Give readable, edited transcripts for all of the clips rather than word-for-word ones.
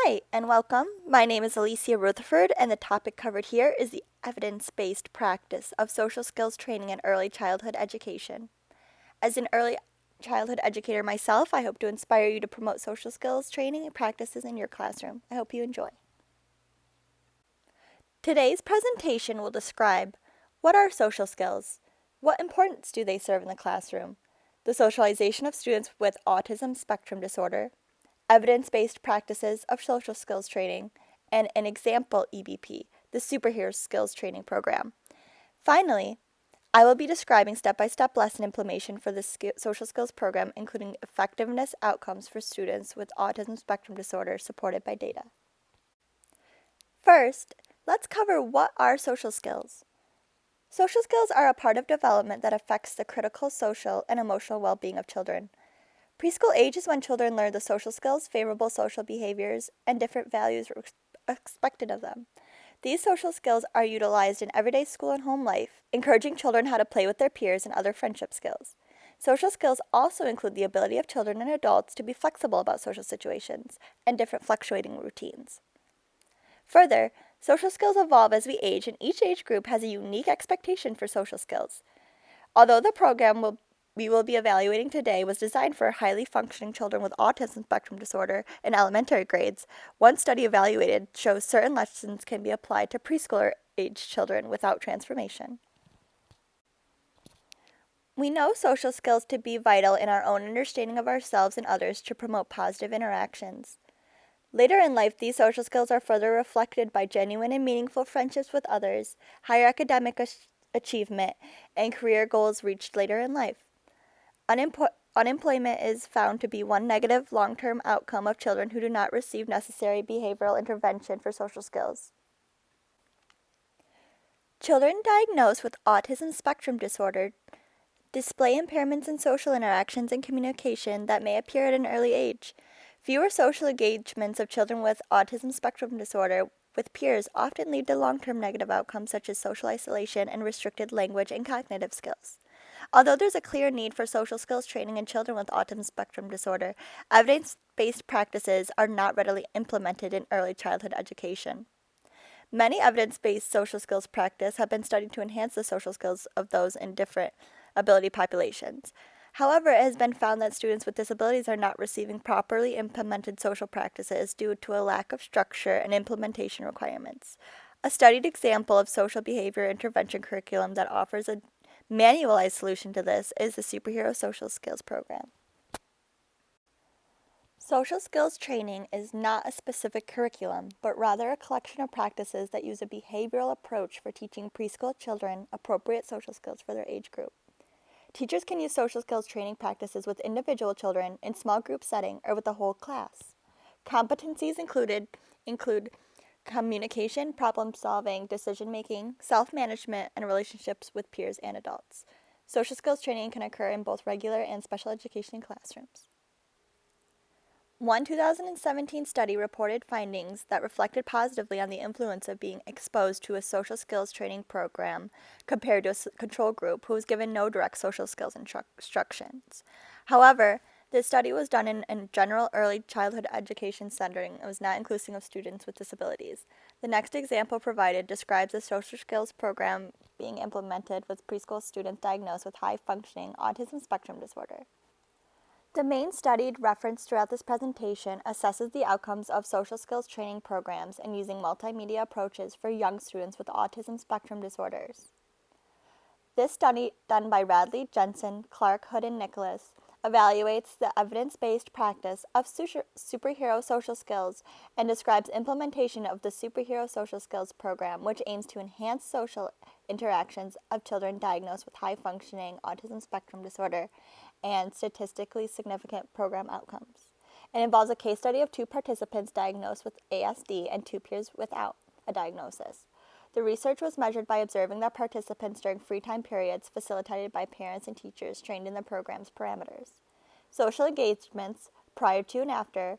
Hi, and welcome. My name is Alicia Rutherford, and the topic covered here is the evidence-based practice of social skills training in early childhood education. As an early childhood educator myself, I hope to inspire you to promote social skills training and practices in your classroom. I hope you enjoy. Today's presentation will describe what are social skills, what importance do they serve in the classroom, the socialization of students with autism spectrum disorder, evidence-based practices of social skills training, and an example EBP, the Superhero Skills Training Program. Finally, I will be describing step-by-step lesson implementation for the social skills program, including effectiveness outcomes for students with autism spectrum disorder supported by data. First, let's cover what are social skills. Social skills are a part of development that affects the critical social and emotional well-being of children. Preschool age is when children learn the social skills, favorable social behaviors, and different values expected of them. These social skills are utilized in everyday school and home life, encouraging children how to play with their peers and other friendship skills. Social skills also include the ability of children and adults to be flexible about social situations and different fluctuating routines. Further, social skills evolve as we age, and each age group has a unique expectation for social skills. Although the program we will be evaluating today was designed for highly functioning children with autism spectrum disorder in elementary grades, one study evaluated shows certain lessons can be applied to preschooler age children without transformation. We know social skills to be vital in our own understanding of ourselves and others to promote positive interactions. Later in life, these social skills are further reflected by genuine and meaningful friendships with others, higher academic achievement, and career goals reached later in life. Unemployment is found to be one negative long-term outcome of children who do not receive necessary behavioral intervention for social skills. Children diagnosed with autism spectrum disorder display impairments in social interactions and communication that may appear at an early age. Fewer social engagements of children with autism spectrum disorder with peers often lead to long-term negative outcomes such as social isolation and restricted language and cognitive skills. Although there's a clear need for social skills training in children with autism spectrum disorder, evidence-based practices are not readily implemented in early childhood education. Many evidence-based social skills practices have been studied to enhance the social skills of those in different ability populations. However, it has been found that students with disabilities are not receiving properly implemented social practices due to a lack of structure and implementation requirements. A studied example of social behavior intervention curriculum that offers a manualized solution to this is the Superhero Social Skills Program. Social skills training is not a specific curriculum, but rather a collection of practices that use a behavioral approach for teaching preschool children appropriate social skills for their age group. Teachers can use social skills training practices with individual children in small group setting or with the whole class. Competencies include communication, problem solving, decision making, self-management, and relationships with peers and adults. Social skills training can occur in both regular and special education classrooms. One 2017 study reported findings that reflected positively on the influence of being exposed to a social skills training program compared to a control group who was given no direct social skills instructions. However, this study was done in a general early childhood education setting and was not inclusive of students with disabilities. The next example provided describes a social skills program being implemented with preschool students diagnosed with high-functioning autism spectrum disorder. The main studied reference throughout this presentation assesses the outcomes of social skills training programs and using multimedia approaches for young students with autism spectrum disorders. This study, done by Radley, Jensen, Clark, Hood, and Nicholas, evaluates the evidence-based practice of superhero social skills and describes implementation of the Superhero Social Skills Program, which aims to enhance social interactions of children diagnosed with high-functioning autism spectrum disorder and statistically significant program outcomes. It involves a case study of 2 participants diagnosed with ASD and 2 peers without a diagnosis. The research was measured by observing the participants during free time periods facilitated by parents and teachers trained in the program's parameters. Social engagements prior to and after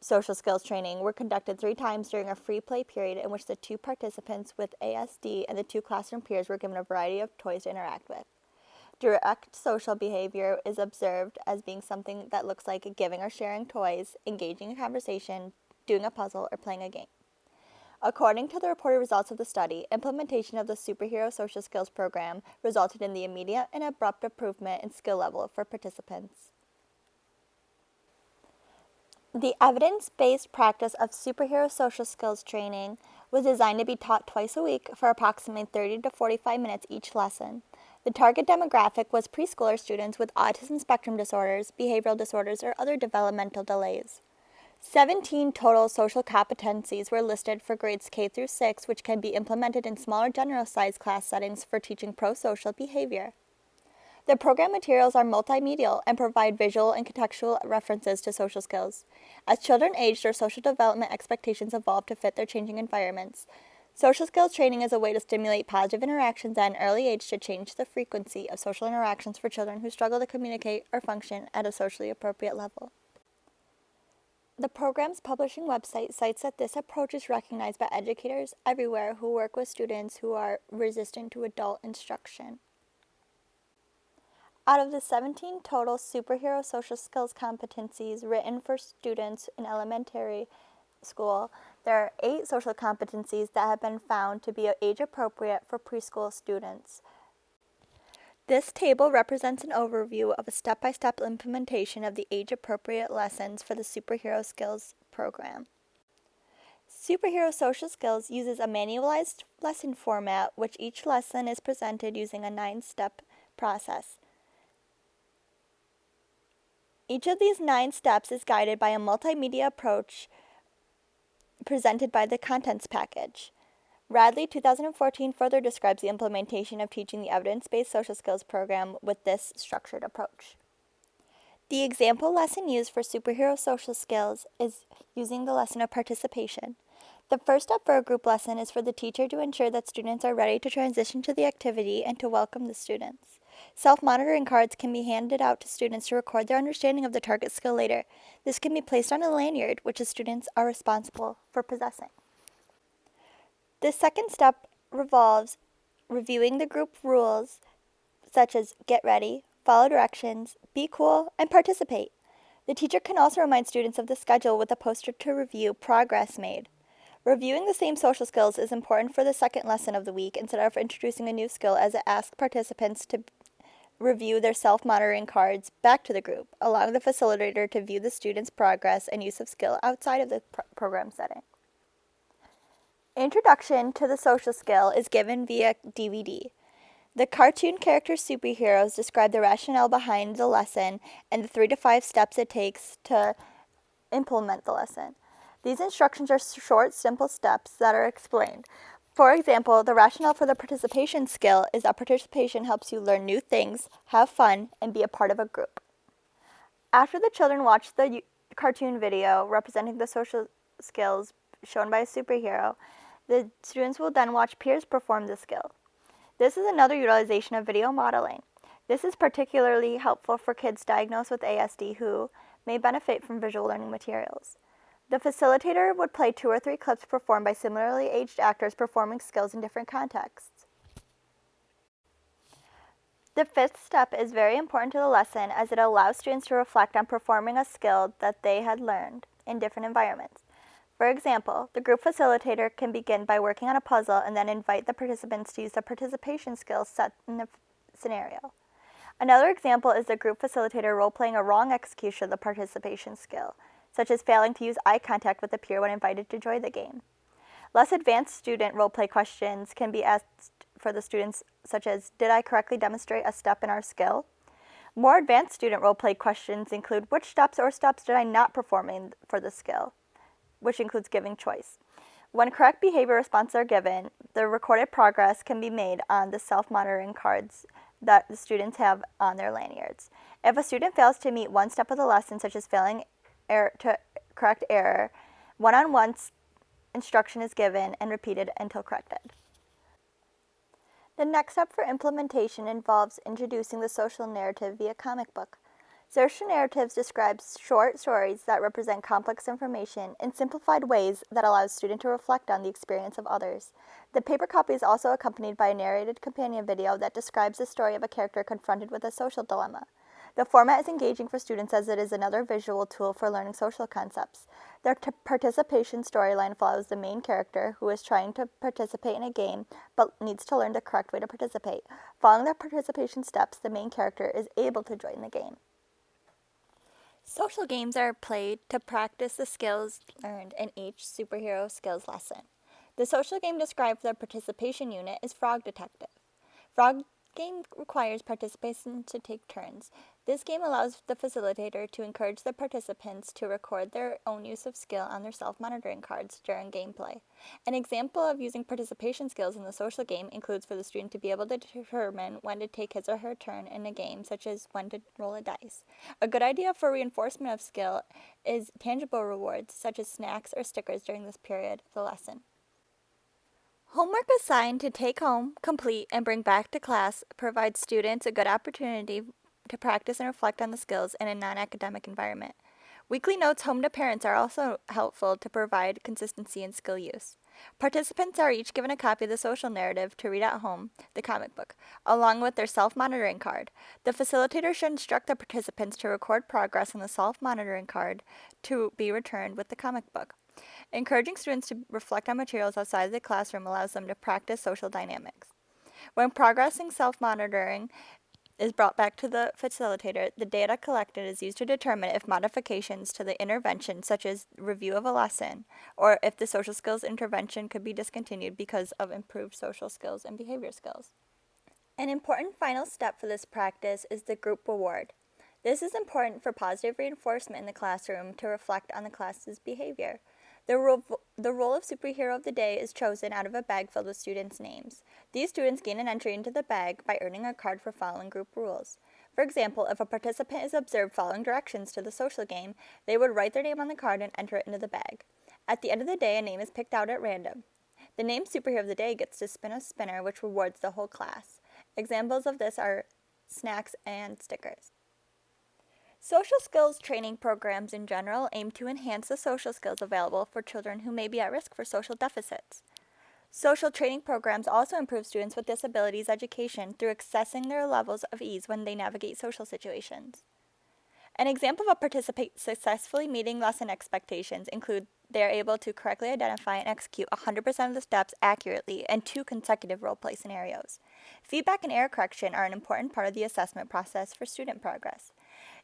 social skills training were conducted 3 times during a free play period in which the 2 participants with ASD and the 2 classroom peers were given a variety of toys to interact with. Direct social behavior is observed as being something that looks like giving or sharing toys, engaging in conversation, doing a puzzle, or playing a game. According to the reported results of the study, implementation of the Superhero Social Skills program resulted in the immediate and abrupt improvement in skill level for participants. The evidence-based practice of superhero social skills training was designed to be taught twice a week for approximately 30 to 45 minutes each lesson. The target demographic was preschooler students with autism spectrum disorders, behavioral disorders, or other developmental delays. 17 total social competencies were listed for grades K through 6, which can be implemented in smaller general-sized class settings for teaching pro-social behavior. The program materials are multimedial and provide visual and contextual references to social skills. As children age, their social development expectations evolve to fit their changing environments. Social skills training is a way to stimulate positive interactions at an early age to change the frequency of social interactions for children who struggle to communicate or function at a socially appropriate level. The program's publishing website cites that this approach is recognized by educators everywhere who work with students who are resistant to adult instruction. Out of the 17 total superhero social skills competencies written for students in elementary school, there are 8 social competencies that have been found to be age appropriate for preschool students. This table represents an overview of a step-by-step implementation of the age-appropriate lessons for the Superhero Skills program. Superhero Social Skills uses a manualized lesson format, which each lesson is presented using a 9-step process. Each of these 9 steps is guided by a multimedia approach presented by the contents package. Radley, 2014, further describes the implementation of teaching the evidence-based social skills program with this structured approach. The example lesson used for superhero social skills is using the lesson of participation. The first step for a group lesson is for the teacher to ensure that students are ready to transition to the activity and to welcome the students. Self-monitoring cards can be handed out to students to record their understanding of the target skill later. This can be placed on a lanyard, which the students are responsible for possessing. The second step revolves reviewing the group rules, such as get ready, follow directions, be cool, and participate. The teacher can also remind students of the schedule with a poster to review progress made. Reviewing the same social skills is important for the second lesson of the week instead of introducing a new skill, as it asks participants to review their self-monitoring cards back to the group, allowing the facilitator to view the student's progress and use of skill outside of the program setting. Introduction to the social skill is given via DVD. The cartoon character superheroes describe the rationale behind the lesson and the 3 to 5 steps it takes to implement the lesson. These instructions are short, simple steps that are explained. For example, the rationale for the participation skill is that participation helps you learn new things, have fun, and be a part of a group. After the children watch the cartoon video representing the social skills shown by a superhero, the students will then watch peers perform the skill. This is another utilization of video modeling. This is particularly helpful for kids diagnosed with ASD who may benefit from visual learning materials. The facilitator would play 2 or 3 clips performed by similarly aged actors performing skills in different contexts. The 5th step is very important to the lesson as it allows students to reflect on performing a skill that they had learned in different environments. For example, the group facilitator can begin by working on a puzzle and then invite the participants to use the participation skills set in the scenario. Another example is the group facilitator role-playing a wrong execution of the participation skill, such as failing to use eye contact with a peer when invited to join the game. Less advanced student role-play questions can be asked for the students, such as, did I correctly demonstrate a step in our skill? More advanced student role-play questions include, which steps did I not perform for the skill? Which includes giving choice. When correct behavior responses are given, the recorded progress can be made on the self-monitoring cards that the students have on their lanyards. If a student fails to meet one step of the lesson, such as failing to correct error, one-on-one instruction is given and repeated until corrected. The next step for implementation involves introducing the social narrative via comic book. Social narratives describe short stories that represent complex information in simplified ways that allow students to reflect on the experience of others. The paper copy is also accompanied by a narrated companion video that describes the story of a character confronted with a social dilemma. The format is engaging for students as it is another visual tool for learning social concepts. Their participation storyline follows the main character who is trying to participate in a game but needs to learn the correct way to participate. Following their participation steps, the main character is able to join the game. Social games are played to practice the skills learned in each superhero skills lesson. The social game described for the participation unit is Frog Detective. Frog game requires participants to take turns. This game allows the facilitator to encourage the participants to record their own use of skill on their self-monitoring cards during gameplay. An example of using participation skills in the social game includes for the student to be able to determine when to take his or her turn in a game, such as when to roll a dice. A good idea for reinforcement of skill is tangible rewards, such as snacks or stickers during this period of the lesson. Homework assigned to take home, complete, and bring back to class provides students a good opportunity to practice and reflect on the skills in a non-academic environment. Weekly notes home to parents are also helpful to provide consistency in skill use. Participants are each given a copy of the social narrative to read at home, the comic book, along with their self-monitoring card. The facilitator should instruct the participants to record progress on the self-monitoring card to be returned with the comic book. Encouraging students to reflect on materials outside of the classroom allows them to practice social dynamics. When progressing self-monitoring is brought back to the facilitator, the data collected is used to determine if modifications to the intervention, such as review of a lesson, or if the social skills intervention could be discontinued because of improved social skills and behavior skills. An important final step for this practice is the group reward. This is important for positive reinforcement in the classroom to reflect on the class's behavior. The role of superhero of the day is chosen out of a bag filled with students' names. These students gain an entry into the bag by earning a card for following group rules. For example, if a participant is observed following directions to the social game, they would write their name on the card and enter it into the bag. At the end of the day, a name is picked out at random. The named superhero of the day gets to spin a spinner, which rewards the whole class. Examples of this are snacks and stickers. Social skills training programs in general aim to enhance the social skills available for children who may be at risk for social deficits. Social training programs also improve students with disabilities education through assessing their levels of ease when they navigate social situations. An example of a participant successfully meeting lesson expectations include they are able to correctly identify and execute 100% of the steps accurately in 2 consecutive role-play scenarios. Feedback and error correction are an important part of the assessment process for student progress.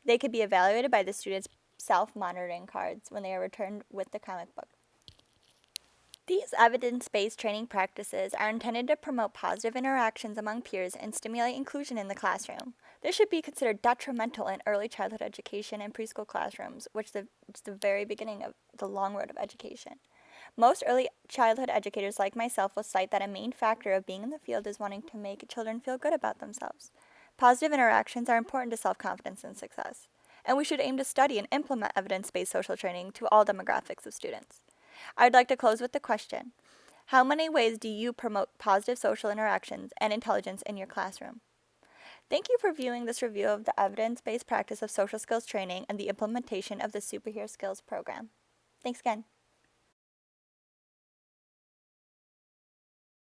They could be evaluated by the students' self-monitoring cards when they are returned with the comic book. These evidence-based training practices are intended to promote positive interactions among peers and stimulate inclusion in the classroom. This should be considered detrimental in early childhood education and preschool classrooms, which is the very beginning of the long road of education. Most early childhood educators like myself will cite that a main factor of being in the field is wanting to make children feel good about themselves. Positive interactions are important to self-confidence and success, and we should aim to study and implement evidence-based social training to all demographics of students. I'd like to close with the question: how many ways do you promote positive social interactions and intelligence in your classroom? Thank you for viewing this review of the evidence-based practice of social skills training and the implementation of the Superhero Skills program. Thanks again.